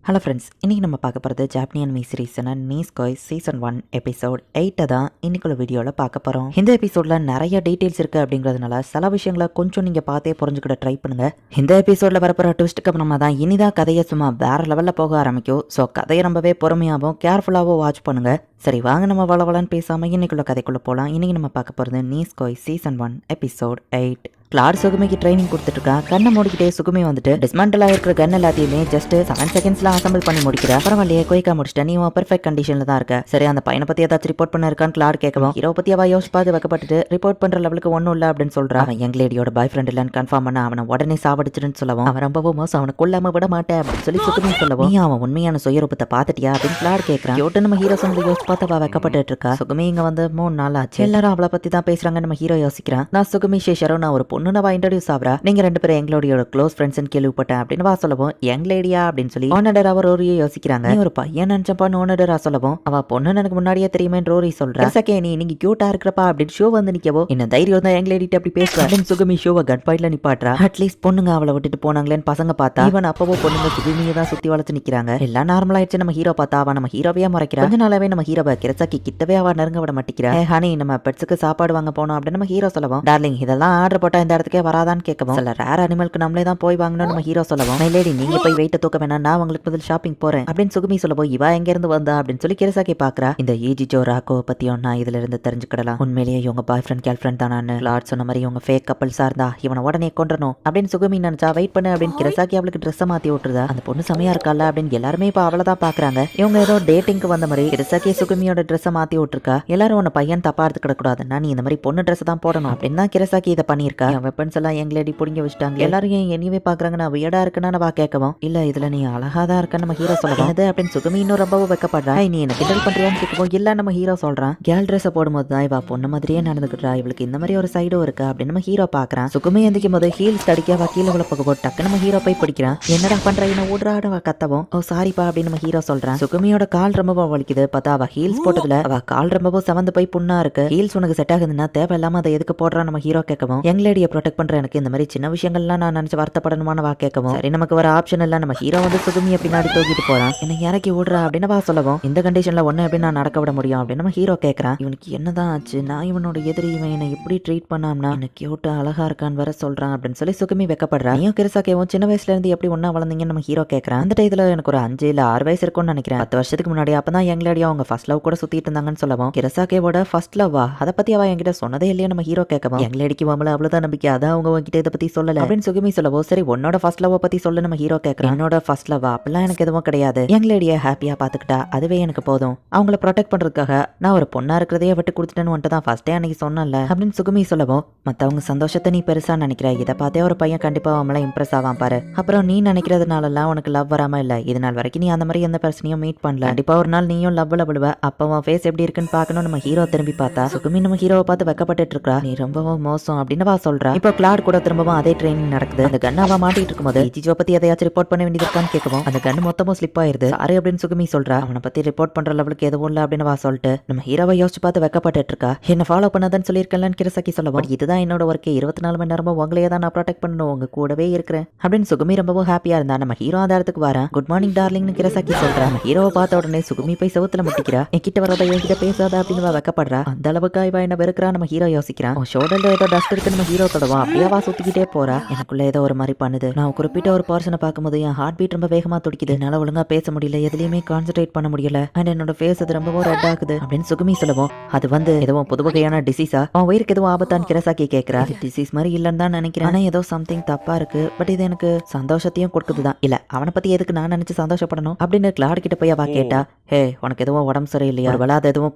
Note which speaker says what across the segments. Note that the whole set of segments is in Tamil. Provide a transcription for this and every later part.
Speaker 1: ஹலோ ஃப்ரெண்ட்ஸ், இன்றைக்கி நம்ம பார்க்க போகிறது ஜாப்பனியன் மீ சீரீஸான நீஸ்கோய் சீசன் 1 எபிசோட் 8 தான் இன்னைக்குள்ள வீடியோவில் பார்க்க போகிறோம். இந்த எபிசோடில் நிறைய டீட்டெயில்ஸ் இருக்குது அப்படிங்கிறதுனால சில விஷயங்களை கொஞ்சம் நீங்கள் பார்த்தே புரிஞ்சுக்கிட்ட ட்ரை பண்ணுங்கள். இந்த எபிசோடில் வரப்போகிற ட்விஸ்ட்டுக்கு அப்புறமா தான் இனிதான் கதையை சும்மா வேறு லெவலில் போக ஆரம்பிக்கும். ஸோ கதையை ரொம்பவே பொறுமையாகவும் கேர்ஃபுல்லாகவும் வாட்ச் பண்ணுங்கள். சரி வாங்க நம்ம வளவலன்னு பேசாமல் இன்னைக்குள்ள கதைக்குள்ளே போகலாம். இன்றைக்கி நம்ம பார்க்க போகிறது நீஸ்கோய் சீசன் 1 எபிசோட் 8. கிளாட் சுகுமிக்கு ட்ரைனிங் கொடுத்துட்டு இருக்கான். கண்ணை மூடிக்கிட்டே சுகுமி வந்துட்டு டிஸ்மண்டல் ஆயிருக்கிற கன் எல்லாத்தையுமே ஜஸ்ட் 7 செகண்ட்ஸ்ல அசம்பிள் பண்ணி முடிக்கிறா. பரவாயில்லையே, குயிக்கா முடிச்சிட்டேன், நீ பெர்ஃபெக்ட் கண்டிஷன்ல தான் இருக்க. சரி, அந்த பையனை பத்தி ஏதாச்சும் ரிப்போர்ட் பண்ண இருக்கான்னு கிளாட் கேட்கவும், ஹீரோ பத்தி அவ யோசிச்சு பார்த்து வைக்கப்பட்டு ரிப்போர்ட் பண்ற லெவலுக்கு ஒன்றும் இல்லை அப்படின்னு சொல்றா. அவன் யங் லேடியோட பாய் ஃப்ரெண்ட் இல்லைன்னு கன்ஃபார்ம் பண்ண அவனை உடனே சாவடிச்சிருன்னு சொல்லவும், அவன் ரொம்பவும் மோசம், அவனை கொல்லாம விட மாட்டேன் அப்படின்னு சொல்லி சுகுமி சொல்லவும், நீ அவன் உண்மையான சுயரூபத்தை பார்த்துட்டியா அப்படின்னு கிளாட் கேட்கறான். யோட்டு நம்ம ஹீரோ சொன்னது யோசிச்சு பார்த்து அவ வைக்கப்பட்டு இருக்கா. சுகுமி இங்க வந்து 3 நாள் ஆச்சு. எல்லாரும் அவளை பத்தி தான் பேசுறாங்க. நம்ம ஹீரோ யோசிக்கிறான், நான் சுகுமி சேஷரோ, நான் ஒரு பொண்ணுனவா இன்ட்ரடியூஸ் ஆகிறா, நீங்க 2 பேரும் எங்களோட க்ளோஸ் ஃப்ரெண்ட்ஸ் கேள்விப்பட்டேன் அப்படின்னு வா சொல்லவும், யங் லேடியா அப்படின்னு சொல்லி ஓனடர் அவர் ரோரியை யோசிக்கிறாங்க. நீ ஒரு பையன் நினைச்சப்பான்னு ஓனடரா சொல்லவும், அவ பொண்ணு எனக்கு முன்னாடியே தெரியுமே ரோரி சொல்றா. சக்கே, நீங்க கியூட்டா இருக்கிறப்பா அப்படின்னு ஷோ வந்து நிக்கவோ, என்ன தைரியம் தான் யங் லேடிட்ட அப்படி பேசுறா அப்படின்னு சுகுமி ஷோவை கன் பாயிண்ட்ல நிப்பாட்றா. அட்லீஸ்ட் பொண்ணுங்க அவளை விட்டுட்டு போனாங்களேன்னு பசங்க பார்த்தா இவன் அப்பவோ பொண்ணுங்க சுகுமியை தான் சுத்தி வளைச்சு நிக்கிறாங்க. எல்லாம் நார்மல் ஆயிடுச்சு. நம்ம ஹீரோ பார்த்தா அவன் நம்ம ஹீரோவையா மறைக்கிறா. கொஞ்ச நாளாவே நம்ம ஹீரோவை கிரசாக்கி கிட்டவே அவ நெருங்க விட மாட்டேங்கிறா. ஹனி, நம்ம பெட்ஸுக்கு சாப்பாடு வாங்க போனோம் அப்படின்னு நம்ம ஹீரோ சொல்லவும், டார்லிங் இதெல்லாம் ஆர்டர் போட்டா இந்த இடத்துக்கே வராதான்னு கேட்கவும், சில ரேர் அனிமலுக்கு நம்மளே தான் போய் வாங்கணும் நம்ம ஹீரோ சொல்லவும், லேடி நீங்க போய் வெயிட்ட தூக்க வேணா, நான் உங்களுக்கு பதில் ஷாப்பிங் போறேன் அப்படின்னு சுகுமி சொல்லவும், இவா எங்க இருந்து வந்தா அப்படின்னு சொல்லி கிரசாக்கி பாக்குறா. இந்த ஈஜிஜோ ராக்கோ பத்தியும் நான் இதுல இருந்து தெரிஞ்சுக்கிடலாம். உண்மையிலேயே இவங்க பாய் ஃப்ரெண்ட் கேர்ள் ஃப்ரெண்ட் தானு லார்ட் சொன்ன மாதிரி இவங்க ஃபேக் கப்பல்ஸா இருந்தா இவனை உடனே கொன்றணும் அப்படின்னு சுகுமி நினைச்சா. வெயிட் பண்ணு அப்படின்னு கிரசாக்கி அவளுக்கு ட்ரெஸ் மாத்தி விட்டுருதா. அந்த பொண்ணு செமையா இருக்கால அப்படின்னு எல்லாருமே இப்ப அவளதான் பாக்குறாங்க. இவங்க ஏதோ டேட்டிங்க்கு வந்த மாதிரி கிரசாக்கி சுகுமியோட ட்ரெஸ் மாத்தி விட்டுருக்கா. எல்லாரும் உன்ன பையன் தப்பா எடுத்துக்கிட கூடாதுன்னா நீ இந்த மாதிரி பொண்ணு ட்ரெஸ் தான் போடணும் அப்படின்னு தான் கிரசாக்கி இதை பண்ணிருக்கா. வெப்பன்ஸ் எல்லாம் யங் லேடி புடிங்க வச்சுட்டாங்க. எல்லாரும் எனிவே பாக்குறாங்க. நான் வியடா இருக்குன்னா நான் கேட்கவும், இல்ல இதுல நீ அழகாதான் இருக்க நம்ம ஹீரோ சொல்லலாம் அப்படின்னு சுகுமி இன்னும் ரொம்பவும் வைக்கப்படுறா. நீ என்ன கிண்டல் பண்றியான்னு கேட்கவும், இல்ல நம்ம ஹீரோ சொல்றான், கேர்ள் ட்ரெஸ் போடும்போது தான் இவ பொண்ணு மாதிரியே நடந்துக்கிட்டா, இவளுக்கு இந்த மாதிரி ஒரு சைடும் இருக்கு அப்படின்னு நம்ம ஹீரோ பாக்குறான். சுகுமி எந்திக்கும் போது ஹீல்ஸ் தடிக்க கீழே உள்ள போகும். டக்கு நம்ம ஹீரோ போய் பிடிக்கிறான். என்னடா பண்ற, என்ன ஓடுறாட கத்தவும், ஓ சாரிப்பா அப்படின்னு நம்ம ஹீரோ சொல்றான். சுகுமியோட கால் ரொம்பவும் வலிக்குது. பார்த்தா அவ ஹீல்ஸ் போட்டதுல அவ கால் ரொம்பவும் சவந்து போய் புண்ணா இருக்கு. ஹீல்ஸ் உனக்கு செட் ஆகுதுன்னா தேவையில்லாம அதை எதுக்கு போடுறான் நம்ம ஹீரோ கேட்கவும், யங் லேடியை ப்ரொடெக்ட் பண்ற எனக்கு இந்த மாதிரி சின்ன விஷயங்கள்லாம் நான் நினைச்சு வருத்தப்படணுமான வா கேட்கவும், சரி நமக்கு வர ஆப்ஷன் இல்ல நம்ம ஹீரோ வந்து சுகுமியை பின்னாடி தூக்கிட்டு போறான். என்ன இறக்கி விடுறா அப்படின்னு வா சொல்லவும், இந்த கண்டிஷன்ல ஒண்ணு எப்படி நான் நடக்க விட முடியும் அப்படின்னு நம்ம ஹீரோ கேட்கறான். இவனுக்கு என்னதான் ஆச்சு, நான் இவனோட எதிரி, இவன் என்ன எப்படி ட்ரீட் பண்ணாம்னா என்ன கியூட்டா அழகா இருக்கான்னு வர சொல்றான் அப்படின்னு சொல்லி சுகுமி வைக்கப்படுறா. நீயும் கிரசாக்கேவும் சின்ன வயசுல இருந்து எப்படி ஒன்னா வளர்ந்தீங்கன்னு நம்ம ஹீரோ கேட்கறான். அந்த டைத்துல எனக்கு ஒரு 5 இல்ல 6 வயசு இருக்கும்னு நினைக்கிறேன். 10 வருஷத்துக்கு முன்னாடி அப்பதான் யங் லேடியா அவங்க ஃபர்ஸ்ட் லவ் கூட சுத்திட்டு இருந்தாங்கன்னு சொல்லவும், கிரசாக்கேவோட ஃபர்ஸ்ட் லவ்வா அதை பத்தி அவ என்கிட்ட சொன்னதே இல்லையா நம்ம ஹீரோ கேட்கவும், யங் லேடிக்கு வாமல அவ்வளவுதான் நம்பிக்கை, அதான் அவங்க உங்ககிட்ட இதை பத்தி சொல்லல அப்படின்னு சுகுமி சொல்லவோ, சரி உன்னோட ஃபர்ஸ்ட் லவ் பத்தி சொல்லு நம்ம ஹீரோ கேட்கறான். என்னோட ஃபர்ஸ்ட் லவ் அப்பெல்லாம் எனக்கு எதுவும் கிடையாது, யங் லேடியை ஹாப்பியா பாத்துக்கிட்டா அதுவே எனக்கு போதும், அவங்கள ப்ரொடெக்ட் பண்றதுக்காக நான் ஒரு பொண்ணா இருக்கிறதையே விட்டு கொடுத்துட்டேன்னு வந்துட்டு தான் ஃபர்ஸ்டே அன்னைக்கு சொன்னல அப்படின்னு சுகுமி சொல்லவும், மத்தவங்க சந்தோஷத்தை நீ பெருசா நினைக்கிற, இதை பார்த்தே ஒரு பையன் கண்டிப்பா அவங்கள இம்ப்ரெஸ் ஆவான் பாரு, அப்புறம் நீ நினைக்கிறதுனாலலாம் உனக்கு லவ் வராம இல்ல, இது நாள் வரைக்கும் நீ அந்த மாதிரி எந்த பிரச்சனையும் மீட் பண்ணல, கண்டிப்பா ஒரு நாள் நீயும் லவ்ல விழுவ, அப்ப உன் ஃபேஸ் எப்படி இருக்குன்னு பாக்கணும் நம்ம ஹீரோ திரும்பி பார்த்தா. சுகுமி நம்ம ஹீரோவை பார்த்து வெக்கப்பட்டு இருக்கா. நீ ரொம்பவும் மோசம் அப்படின்னு வா சொல்றா. இப்போ கிளாட் கூட திரும்பவும் அதே ட்ரெயினிங் நடக்குது. அந்த கண்ணாவா மாட்டிட்டு இருக்கும்போது ஈஜிஜோ பத்தி எதையாச்சும் ரிப்போர்ட் பண்ண வேண்டியது இருக்கான்னு கேட்கவும், அந்த கண்ணு மொத்தமும் ஸ்லிப் ஆயிருது. சாரி அப்படின்னு சுகுமி சொல்றா. அவனை பத்தி ரிப்போர்ட் பண்ற லெவலுக்கு எதுவும் இல்ல அப்படின்னு வா சொல்லிட்டு நம்ம ஹீரோவை யோசிச்சு பார்த்து வெக்கப்பட்டு இருக்கா. என்ன ஃபாலோ பண்ணாதன்னு சொல்லியிருக்கேன்னு கிரசாக்கி சொல்லவும், இதுதான் என்னோட ஒர்க்கே, 24 மணி நேரமும் உங்களையே தான் நான் ப்ரொடெக்ட் பண்ணணும், உங்க கூடவே இருக்கிறேன் அப்படின்னு சுகுமி ரொம்பவும் ஹாப்பியா இருந்தா. நம்ம ஹீரோ அந்த இடத்துக்கு வரேன். குட் மார்னிங் டார்லிங்னு கிரசாக்கி சொல்றா. நம்ம ஹீரோவை பார்த்த உடனே சுகுமி போய் செவுத்துல முட்டிக்கிறா. என்கிட்ட வரத என்கிட்ட பேசாத அப்படின்னு வெக்கப்படுறா. அந்த அளவுக்கு இவ என்ன வெறுக்கிறா நம்ம ஹீரோ யோசிக்கிறான். ஷோல்டர்ல ஏதோ டஸ்ட் இருக்கு நம்ம ஹீரோ தொடவா. அப்படியே வா சுத்திக்கிட்டே போறா. எனக்குள்ள ஏதோ ஒரு மாதிரி பண்ணுது. நான் குறிப்பிட்ட ஒரு பர்சனை பார்க்கும்போது என் ஹார்ட் பீட் ரொம்ப வேகமா துடிக்குது. என்னால ஒழுங்கா பேச முடியல, எதுலயுமே கான்சென்ட்ரேட் பண்ண முடியல, அண்ட் என்னோட ஃபேஸ் அது ரொம்பவும் ரெட் ஆகுது அப்படின்னு சுகுமி சொல்லுவோம். அது வந்து எதுவும் புது வகையான டிசீஸா, அவன் உயிருக்கு எதுவும் ஆபத்தான்னு கிரசாக்கி கேட்கிறா. டிசீஸ் மாதிரி இல்லன்னு தான் நினைக்கிறேன், ஆனா ஏதோ சம்திங் தப்பா இருக்கு, பட் இது எனக்கு சந்தோஷத்தையும் கொடுக்குதுதான். இல்ல அவனை பத்தி எதுக்கு நான் நினைச்சு சந்தோஷப்படணும் அப்படின்னு கிளாட் கிட்ட போய் அவ கேட்டா. ஹே, உனக்கு எதுவும் உடம்பு சரியில்லையா, ஒரு அது எதுவும்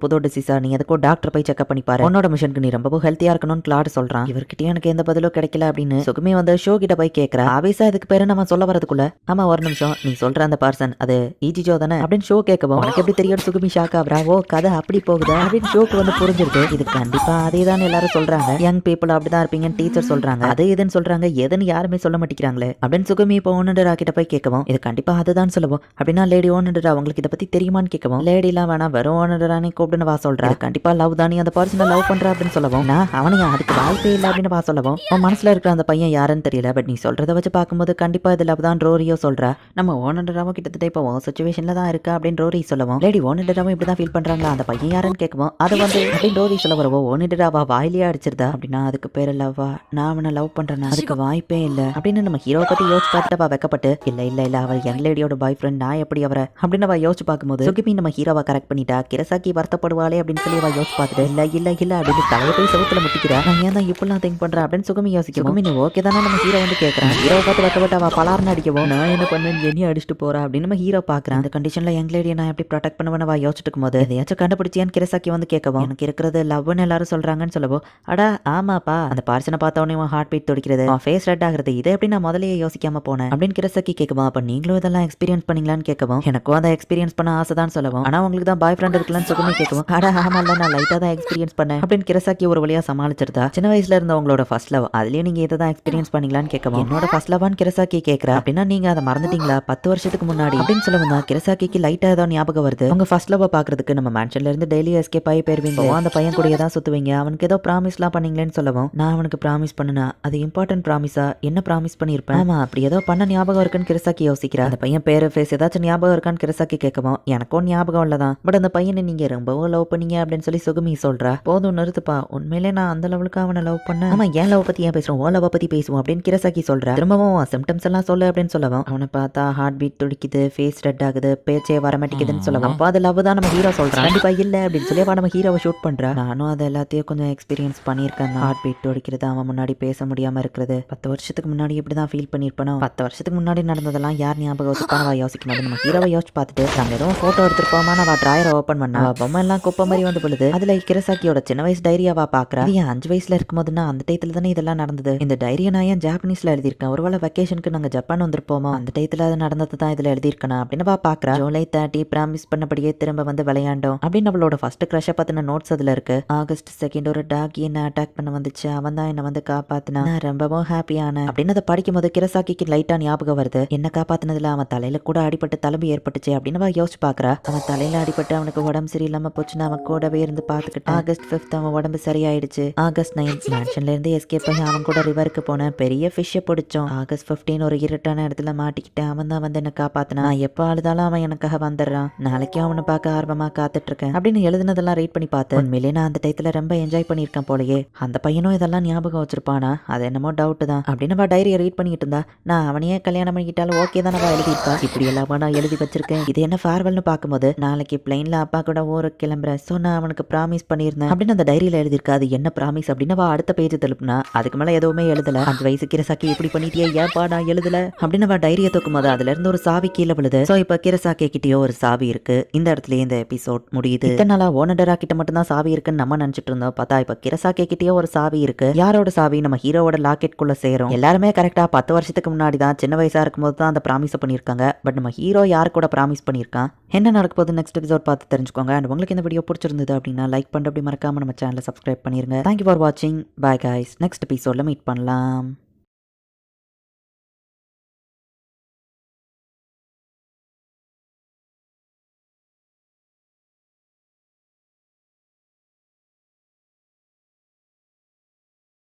Speaker 1: புது டிசீஸா, நீ எதுக்கும் டாக்டர் போய் செக்அப் பண்ணி பாரு, உன்னோட மிஷனுக்கு நீ ரொம்பவும் ஹெல்த்தியா இருக்கணும்னு கிளாட் சொல்றான். இவர்கிட்ட எனக்கு எந்த பதிலும் கிடைக்கல அப்படின்னு சுகுமி வந்து ஷோ கிட்ட போய் கேட்கறா. ஆவேசா இதுக்கு பேரு நம்ம சொல்ல வரதுக்குள்ள, ஆமா ஒரு நிமிஷம், நீ சொல்ற அந்த பர்சன் அது ஈஜிஜோ தானே அப்படின்னு ஷோ கேட்கவும், உனக்கு எப்படி தெரியும் சுகுமி ஷாக் ஆகுறா. ஓ கதை அப்படி போகுதா அப்படின்னு ஷோக்கு வந்து புரிஞ்சிருக்கு. இது கண்டிப்பா அதே தான் எல்லாரும் சொல்றாங்க, யங் பீப்புள் அப்படிதான் இருப்பீங்கன்னு டீச்சர் சொல்றாங்க, அது இதுன்னு சொல்றாங்க, எதுன்னு யாருமே சொல்ல மாட்டேங்கிறாங்களே அப்படின்னு சுகுமி இப்போ ஓனடரா கிட்ட போய் கேட்கவும், இது கண்டிப்பா அதுதான் சொல்லுவோம் அப்படின்னா லேடி ஓனடரா அவங்களுக்கு இதை பத்தி தெரியுமான்னு கேட்கவும், லேடி எல்லாம் வேணா வெறும் ஓனடரானே கூப்பிடுன்னு வா சொல்றா. கண்டிப்பா லவ் தானே அந்த பர்சனை லவ் பண்ற அப்படின்னு சொல்லவும், நான் அவனையா அதுக்கு வாழ்க்கை இல்லை அப்படின்னு வா சொல்லவும் உன் மனசுல இருக்கிற அந்த பையன் யாருன்னு தெரியல, பட் நீ சொல்றத வச்சு பார்க்கும்போது கண்டிப்பா இது லவ் தான் ரோரியோ சொல்ற. நம்ம ஓனண்டராவும் கிட்டத்தட்ட இப்போ சுச்சுவேஷன்ல தான் இருக்கா அப்படின்னு ரோரி சொல்லவும், லேடி ஓனண்டராவும் இப்படிதான் ஃபீல் பண்றாங்களா, அந்த பையன் யாருன்னு கேட்கவும் அது வந்து அப்படின்னு ரோரி சொல்ல வரவோ, ஓனண்டராவா வாயிலேயே அடிச்சிருதா அப்படின்னா அதுக்கு பேரு லவ்வா, நான் அவனை லவ் பண்றேன்னா அதுக்கு வாய்ப்பே இல்ல அப்படின்னு நம்ம ஹீரோ பத்தி யோசிச்சு பார்த்துட்டு அவ வெக்கப்பட்டு இல்ல அவர் யங் லேடியோட பாய் ஃப்ரெண்ட், நான் எப்படி அவரை அப்படின்னு அவ யோசிச்சு பார்க்கும்போது சுகிமி நம்ம ஹீரோவை கரெக்ட் பண்ணிட்டா. கிரசாக்கி வருத்தப்படுவாளே அப்படின்னு சொல்லி அவ யோசிச்சு பார்த்துட்டு இல்ல அப்படின்னு தலையை போய் செவுத்துல முட்டிக்கிறா. நான் ஏன் தான் இப்பெல்லாம் திங்க் பண்றேன் அப்படின்னு சுகமி யோசிக்கும். சுகமி நீ ஓகே தானே நம்ம ஹீரோ வந்து கேட்கறான். ஹீரோ பார்த்து வைக்கப்பட்டு அவ பலார்னு அடிக்கவும் நான் என்ன பண்ணேன் என்னையும் அடிச்சுட்டு போறா அப்படின்னு நம்ம ஹீரோ பாக்குறான். அந்த கண்டிஷன்ல யங் லேடியை நான் எப்படி ப்ரொடெக்ட் பண்ணுவேன்னு அவ யோசிச்சுட்டு இருக்கும்போது எதையாச்சும் கண்டுபிடிச்சியான்னு கிரசாக்கி வந்து கேட்கவும், எனக்கு இருக்கிறது லவ்னு எல்லாரும் சொல்றாங்கன்னு சொல்லவோ, அடா ஆமாப்பா அந்த பார்சனை பார்த்தவனே ஹார்ட் பீட் துடிக்கிறது, ஃபேஸ் ரெட் ஆகுறது, இதை எப்படி நான் முதலையே யோசிக்காம போனேன் அப்படின்னு கிரசாக்கி கேட்கவும், அப்ப நீங்களும் இதெல்லாம் எக்ஸ்பீரியன்ஸ் பண்ணீங்களான்னு கேட்கவும், எனக்கும் அதை எக்ஸ்பீரியன்ஸ் பண்ண ஆசை தான் சொல்லவும், ஆனா உங்களுக்கு தான் பாய் ஃப்ரெண்ட் இருக்கலாம்னு சுகமி கேட்கவும், அடா ஆமா இல்ல நான் லைட்டா தான் எக்ஸ்பீரியன்ஸ் பண்ணேன் அப்படின்னு கிரசாக்கி ஒரு வழியா சமாளிச்சிருந்தா. சின்ன வயசுல இருந்த உங்களோட ஃபர்ஸ்ட் லவ் அதுலயே நீங்க இதை தான் எக்ஸ்பீரியன்ஸ் பண்ணீங்களான்னு கேட்கவும், என்னோட ஃபர்ஸ்ட் லவ்வான்னு கிரசாக்கி கேட்கறா. அப்படின்னா நீங்க அதை மறந்துட்டீங்களா 10 வருஷத்துக்கு முன்னாடி அப்படின்னு சொல்லவும் தான் கிரசாக்கிக்கு லைட்டா ஏதோ ஞாபகம் வருது. உங்க ஃபர்ஸ்ட் லவ் பாக்குறதுக்கு நம்ம மேன்ஷன்ல இருந்து டெய்லி எஸ்கேப் ஆகி போயிருவீங்க, அந்த பையன் கூட தான் சுத்துவீங்க, அவனுக்கு ஏதோ ப்ராமிஸ்லாம் பண்ணீங்களேன்னு சொல்லவும், நான் அவனுக்கு ப்ராமிஸ் பண்ணனா அது இம்பார்ட்டன்ட் ப்ராமிஸா, என்ன ப்ராமிஸ் பண்ணிருப்பேன், ஆமா அப்படி ஏதோ பண்ண ஞாபகம் இருக்குன்னு கிரசாக்கி யோசிக்கிறா. அந்த பையன் பேரு ஃபேஸ் ஏதாச்சும் ஞாபகம் இருக்கான்னு கிரசாக்கி கேட்கவும், எனக்கும் ஞாபகம் இல்லதான், பட் அந்த பையனை நீங்க ரொம்பவும் லவ் பண்ணீங்க அப்படின்னு சொல்லி சுகமி சொல்றா. போதும் நிறுத்துப்பா, உண்மையிலே நான் அந்த லெவலுக்கு அவனை லவ் பண்ண, ஆமா ஏன் லவ் பத்தி ஏன் பேசுறோம், ஓ லவ் பத்தி பேசுவோம் அப்படின்னு கிரசாக்கி சொல்றா. திரும்பவும் சிம்டம்ஸ் எல்லாம் சொல்லு அப்படின்னு சொல்லவும், அவனை பார்த்தா ஹார்ட் பீட் துடிக்குது, ஃபேஸ் ரெட் ஆகுது, பேச்சே வரமாட்டேங்குதுன்னு சொல்லவும், அப்போ அது லவ் தான் நம்ம ஹீரோ சொல்றான். கண்டிப்பா இல்ல அப்படின்னு சொல்லி நம்ம ஹீரோவை ஷூட் பண்றா. நானும் அதை எல்லாத்தையும் கொஞ்சம் எக்ஸ்பீரியன்ஸ் பண்ணியிருக்கேன். ஹார்ட் பீட் துடிக்கிறது, அவன் முன்னாடி பேச முடியாம இருக்கிறது, 10 வருஷத்துக்கு முன்னாடி இப்படிதான் ஃபீல் பண்ணிருப்பேனோ, 10 வருஷத்துக்கு முன்னாடி நடந்ததெல்லாம் யார் ஞாபகம் வச்சுப்பான யோசிக்கும் போது நம்ம ஹீரோவை யோசிச்சு பார்த்துட்டு நாங்க எதுவும் போட்டோ எடுத்துருப்போமா, அவ டிராயரை ஓப்பன் பண்ணா பொம்மை எல்லாம் குப்பை மாதிரி வந்து விழுது. அதுல கிரசாக்கியோட சின்ன வயசு டைரியாவா பாக்குறா. ஏன் 5 வயசுல இருக்கும் போதுன்னா அந்த டைத்துல தானே இதெல்லாம் நடந்தது. இந்த டைரியை நான் ஏன் ஜாப்பனீஸ்ல எழுதியிருக்கேன், ஒருவேளை வெக்கேஷனுக்கு நாங்க ஜப்பான் வந்திருப்போமா, அந்த டைத்துல அது நடந்தது தான் இதுல எழுதியிருக்கேன் அப்படின்னு பாக்குறா. ஜூலை 30 ப்ராமிஸ் பண்ணபடியே திரும்ப வந்து விளையாண்டோம் அப்படின்னு அவளோட ஃபர்ஸ்ட் கிரஷை பத்தின நோட்ஸ் அதுல இருக்கு. ஆகஸ்ட் 2 ஒரு டாக் என்ன அட்டாக் பண்ண வந்துச்சு, அவன் தான் என்ன வந்து காப்பாத்தினா, நான் ரொம்பவும் ஹாப்பியான அப்படின்னு அதை படிக்கும் போது கிரசாக்கிக்கு லைட்டா ஞாபகம் வருது. என்ன காப்பாத்தினதுல அவன் தலையில கூட அடிபட்டு தழும்பு ஏற்பட்டுச்சு அப்படின்னு அவ யோசிச்சு பாக்குறா. அவன் தலையில அடிபட்டு அவனுக்கு உடம்பு சரியில்லாம போச்சுன்னு அவன் கூடவே இருந்து பாத்துக்கிட்டு ஆகஸ்ட் 5 அவன் உடம்பு சரியாயிடுச்சு. ஆகஸ்ட் 9 மேன்ஷன்ல இருந்து எஸ்கேப் ஆகி அவன் கூட ரிவருக்கு போனேன், பெரிய ஃபிஷ்ஷை பிடிச்சோம். ஆகஸ்ட் 15 ஒரு இருட்டான இடத்துல மாட்டிக்கிட்டேன், அவன் தான் வந்து என்ன காப்பாத்தினா, நான் எப்ப அழுதாலும் அவன் எனக்காக வந்துடுறான், நாளைக்கு அவனை பார்க்க ஆர்வமா காத்துட்டு இருக்கேன் அப்படின்னு எழுதுனதெல்லாம் ரீட் பண்ணி பார்த்தேன். உண்மையிலே நான் அந்த டைத்துல ரொம்ப என்ஜாய் பண்ணியிருக்கேன் போலயே, அந்த பையனும் இதெல்லாம் ஞாபகம் வச்சிருப்பானா, அது என்னமோ டவுட் தான் அப்படின்னு அவ டைரியை ரீட் பண்ணிட்டு இருந்தா. நான் அவனையே கல்யாணம் பண்ணிக்கிட்டாலும் ஓகே தான் அவ எழுதியிருப்பா, இப்படி எல்லாமா நான் எழுதி வச்சிருக்கேன், இது என்ன ஃபேர்வெல்னு பார்க்கும்போது நாளைக்கு பிளைன்ல அப்பா கூட ஊருக்கு கிளம்புறேன், ஸோ நான் அவனுக்கு ப்ராமிஸ் பண்ணியிருந்தேன் அப்படின்னு அந்த டைரியில எழுதியிருக்கா. அது என்ன ப்ராமிஸ் அப்படின்னு அவ அடுத்த பேஜ் திருப்பினா அதுக்கு மேல எதுவுமே எழுதல. 5 வயசு கிரசாக்கி இப்படி பண்ணிட்டியே, ஏப்பா நான் எழுதல அப்படின்னு அவ டைரியை தூக்கும் போது அதுல இருந்து ஒரு சாவி கீழே விழுது. ஸோ இப்ப கிரசாக்கி கிட்டயோ ஒரு சாவி இருக்கு. இந்த இடத்துல இந்த எபிசோட் முடியுது. இத்தனை நாளா ஓனடரா கிட்ட மட்டும் தான் சாவி இருக்குன்னு நம்ம நினைச்சிட்டு இருந்தோம், பார்த்தா இப்ப கிரசாக்கி கிட்டயோ ஒரு சாவி இருக்கு. யாரோட சாவி, நம்ம ஹீரோவோட லாக்கெட் குள்ள சேரும். எல்லாருமே கரெக்டா 10 வருஷத்துக்கு முன்னாடி தான் சின்ன வயசா இருக்கும்போது தான் அந்த ப்ராமிஸ் பண்ணிருக்காங்க. பட் நம்ம ஹீரோ யாரு கூட ப்ராமிஸ் பண்ணிருக்கான், என்ன நடக்க போகுது நெக்ஸ்ட் எபிசோட் பார்த்து தெரிஞ்சுக்கோங்க. அண்ட் உங்களுக்கு இந்த வீடியோ பிடிச்சிருந்தது அப்படின்னா லைக் பண்ணிட்டு அப்படி மறக்காம நம்ம சேனலை சப்ஸ்கிரைப் பண்ணிருங்க. தேங்க்யூ ஃபார் வாட்சிங். பை கைஸ், நெக்ஸ்ட் எபிசோட்ல மீட் பண்ணலாம்.